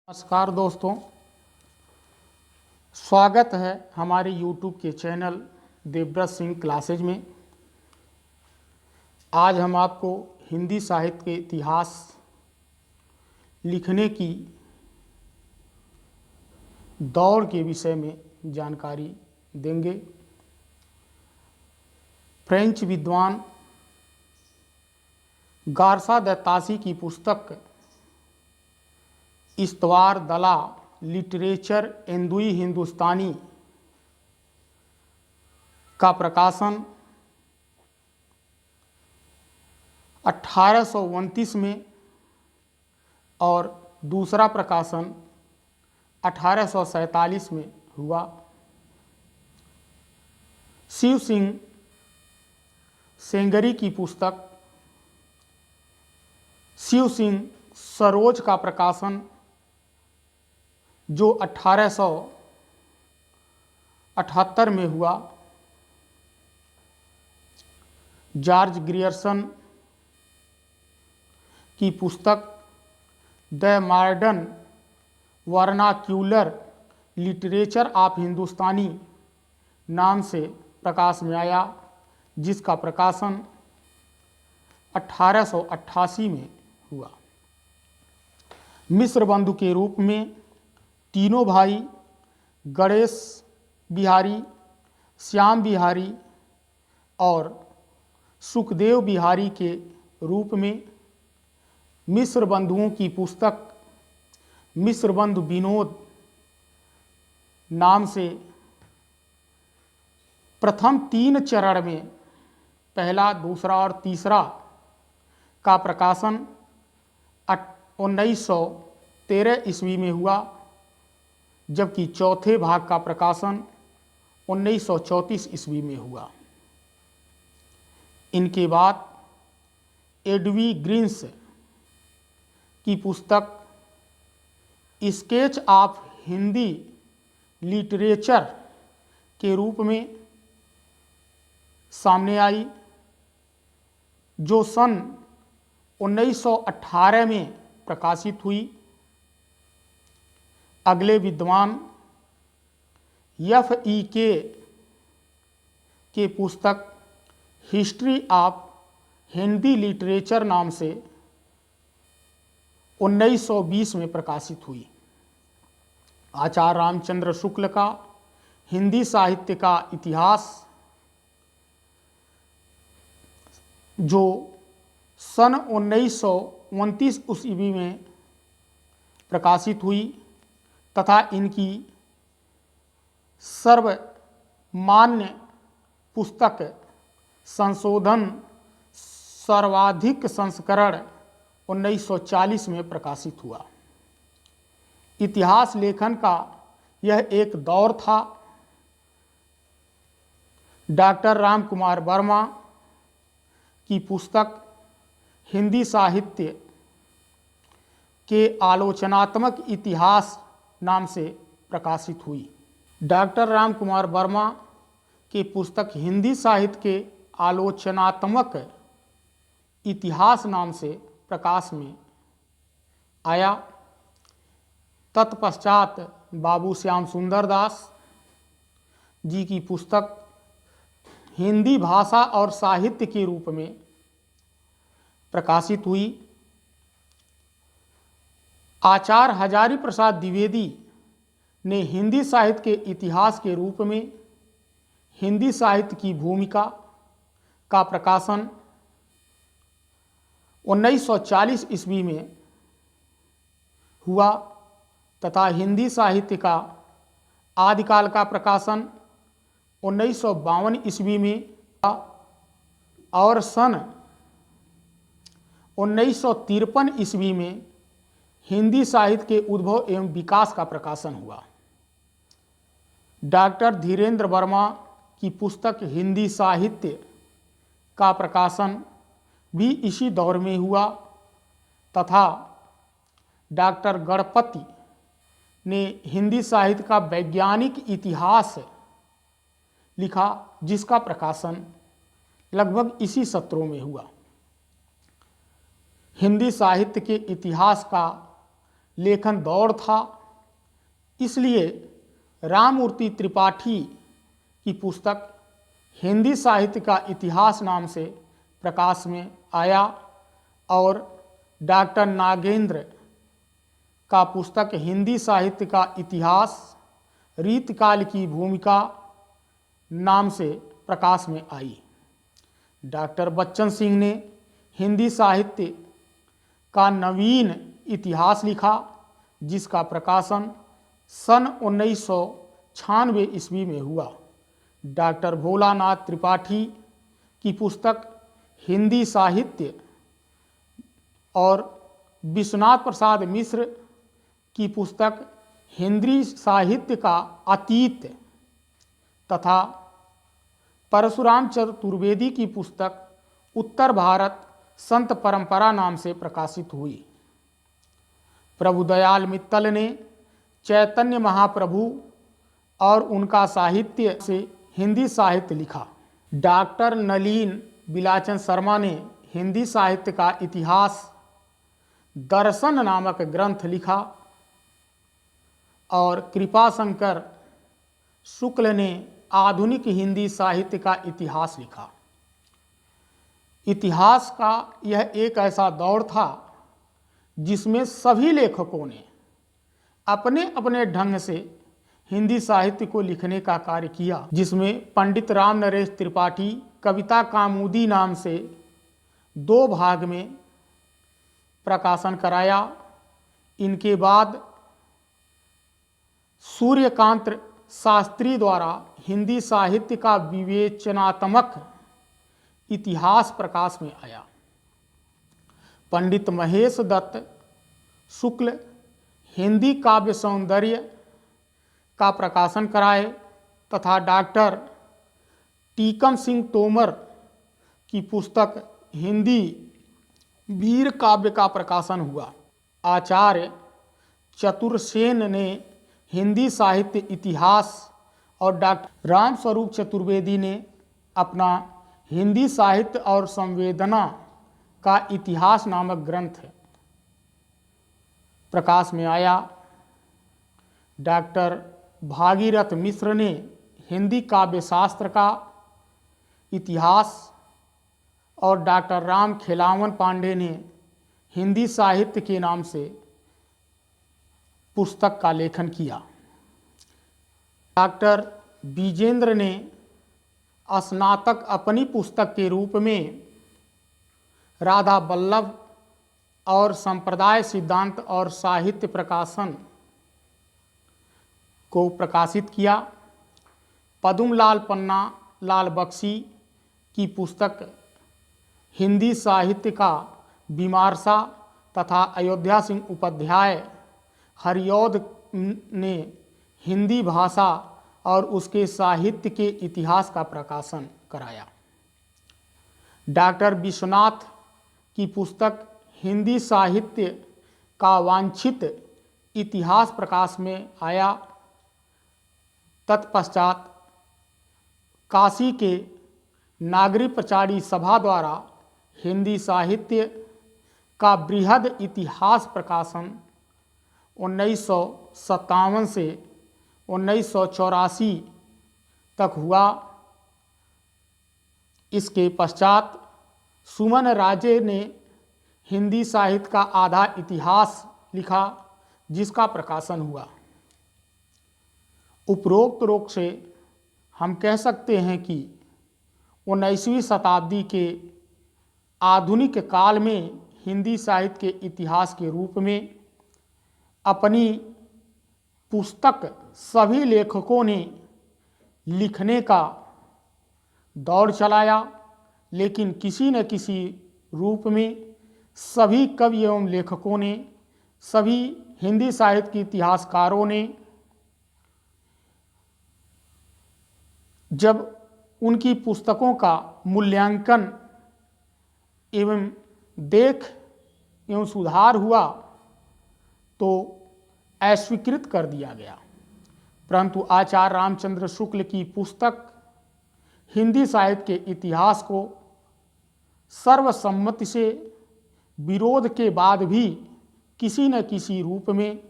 नमस्कार दोस्तों, स्वागत है हमारे YouTube के चैनल देवव्रत सिंह क्लासेज में। आज हम आपको हिंदी साहित्य के इतिहास लिखने की दौड़ के विषय में जानकारी देंगे। फ्रेंच विद्वान गार्सा द तासी की पुस्तक इस्तवार दला लिटरेचर एंदुई हिंदुस्तानी का प्रकाशन 1829 में और दूसरा प्रकाशन 1847 में हुआ। शिव सिंह सेंगरी की पुस्तक शिव सिंह सरोज का प्रकाशन जो 1878 में हुआ। जॉर्ज ग्रियर्सन की पुस्तक the modern vernacular literature of Hindustani नाम से प्रकाश में आया, जिसका प्रकाशन 1888 में हुआ। मिश्र बंधु के रूप में तीनों भाई गणेश बिहारी, श्याम बिहारी और सुखदेव बिहारी के रूप में मिश्र बंधुओं की पुस्तक मिश्र बंधु विनोद नाम से प्रथम 3 चरण में पहला, दूसरा और तीसरा का प्रकाशन 1913 ईस्वी में हुआ, जबकि चौथे भाग का प्रकाशन 1934 ईस्वी में हुआ। इनके बाद एडवी ग्रीन्स की पुस्तक स्केच ऑफ हिंदी लिटरेचर के रूप में सामने आई, जो सन 1918 में प्रकाशित हुई। अगले विद्वान F.E.K. के पुस्तक हिस्ट्री ऑफ हिंदी लिटरेचर नाम से 1920 में प्रकाशित हुई। आचार्य रामचंद्र शुक्ल का हिंदी साहित्य का इतिहास जो सन 1929 ईस्वी में प्रकाशित हुई तथा इनकी सर्वमान्य पुस्तक संशोधन सर्वाधिक संस्करण 1940 में प्रकाशित हुआ। इतिहास लेखन का यह एक दौर था। डॉक्टर राम कुमार वर्मा की पुस्तक हिंदी साहित्य के आलोचनात्मक इतिहास नाम से प्रकाशित हुई। डॉक्टर राम कुमार वर्मा की पुस्तक हिंदी साहित्य के आलोचनात्मक इतिहास नाम से प्रकाश में आया। तत्पश्चात बाबू श्याम सुंदर दास जी की पुस्तक हिंदी भाषा और साहित्य के रूप में प्रकाशित हुई। आचार्य हजारी प्रसाद द्विवेदी ने हिंदी साहित्य के इतिहास के रूप में हिंदी साहित्य की भूमिका का प्रकाशन 1940 ईस्वी में हुआ तथा हिंदी साहित्य का आदिकाल का प्रकाशन 1952 ईस्वी में हुआ और सन 1953 ईस्वी में हिंदी साहित्य के उद्भव एवं विकास का प्रकाशन हुआ। डॉक्टर धीरेन्द्र वर्मा की पुस्तक हिंदी साहित्य का प्रकाशन भी इसी दौर में हुआ तथा डॉक्टर गणपति ने हिंदी साहित्य का वैज्ञानिक इतिहास लिखा, जिसका प्रकाशन लगभग इसी सत्रों में हुआ। हिंदी साहित्य के इतिहास का लेखन दौर था, इसलिए राममूर्ति त्रिपाठी की पुस्तक हिंदी साहित्य का इतिहास नाम से प्रकाश में आया और डॉक्टर नागेंद्र का पुस्तक हिंदी साहित्य का इतिहास रीतकाल की भूमिका नाम से प्रकाश में आई। डॉक्टर बच्चन सिंह ने हिंदी साहित्य का नवीन इतिहास लिखा, जिसका प्रकाशन सन 1996 ईस्वी में हुआ। डॉक्टर भोलानाथ त्रिपाठी की पुस्तक हिंदी साहित्य और विश्वनाथ प्रसाद मिश्र की पुस्तक हिंदी साहित्य का अतीत तथा परशुराम चतुर्वेदी की पुस्तक उत्तर भारत संत परंपरा नाम से प्रकाशित हुई। प्रभुदयाल मित्तल ने चैतन्य महाप्रभु और उनका साहित्य से हिंदी साहित्य लिखा। डॉक्टर नलीन बिलाचन शर्मा ने हिंदी साहित्य का इतिहास दर्शन नामक ग्रंथ लिखा और कृपाशंकर शुक्ल ने आधुनिक हिंदी साहित्य का इतिहास लिखा। इतिहास का यह एक ऐसा दौर था जिसमें सभी लेखकों ने अपने अपने ढंग से हिंदी साहित्य को लिखने का कार्य किया, जिसमें पंडित राम नरेश त्रिपाठी कविता कामुदी नाम से 2 भाग में प्रकाशन कराया। इनके बाद सूर्यकांत शास्त्री द्वारा हिंदी साहित्य का विवेचनात्मक इतिहास प्रकाश में आया। पंडित महेश दत्त शुक्ल हिंदी काव्य सौंदर्य का प्रकाशन कराए तथा डॉक्टर टीकम सिंह तोमर की पुस्तक हिंदी वीर काव्य का प्रकाशन हुआ। आचार्य चतुरसेन ने हिंदी साहित्य इतिहास और डॉक्टर रामस्वरूप चतुर्वेदी ने अपना हिंदी साहित्य और संवेदना का इतिहास नामक ग्रंथ प्रकाश में आया। डॉक्टर भागीरथ मिश्र ने हिंदी काव्य शास्त्र का इतिहास और डॉक्टर राम खिलावन पांडे ने हिंदी साहित्य के नाम से पुस्तक का लेखन किया। डॉक्टर विजेंद्र ने स्नातक अपनी पुस्तक के रूप में राधा वल्लभ और संप्रदाय सिद्धांत और साहित्य प्रकाशन को प्रकाशित किया। पदुमलाल पन्ना लाल बख्शी की पुस्तक हिंदी साहित्य का विमर्शा तथा अयोध्या सिंह उपाध्याय हरिऔध ने हिंदी भाषा और उसके साहित्य के इतिहास का प्रकाशन कराया। डॉक्टर विश्वनाथ की पुस्तक हिंदी साहित्य का वांछित इतिहास प्रकाश में आया। तत्पश्चात काशी के नागरी प्रचारी सभा द्वारा हिंदी साहित्य का बृहद इतिहास प्रकाशन 1957 से 1984 तक हुआ। इसके पश्चात सुमन राजे ने हिंदी साहित्य का आधा इतिहास लिखा, जिसका प्रकाशन हुआ। उपरोक्त रूप से हम कह सकते हैं कि 19वीं शताब्दी के आधुनिक काल में हिंदी साहित्य के इतिहास के रूप में अपनी पुस्तक सभी लेखकों ने लिखने का दौर चलाया, लेकिन किसी न किसी रूप में सभी कवि एवं लेखकों ने, सभी हिंदी साहित्य के इतिहासकारों ने जब उनकी पुस्तकों का मूल्यांकन एवं देख एवं सुधार हुआ तो अस्वीकृत कर दिया गया। परंतु आचार्य रामचंद्र शुक्ल की पुस्तक हिंदी साहित्य के इतिहास को सर्वसम्मति से विरोध के बाद भी किसी न किसी रूप में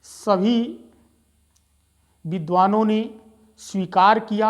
सभी विद्वानों ने स्वीकार किया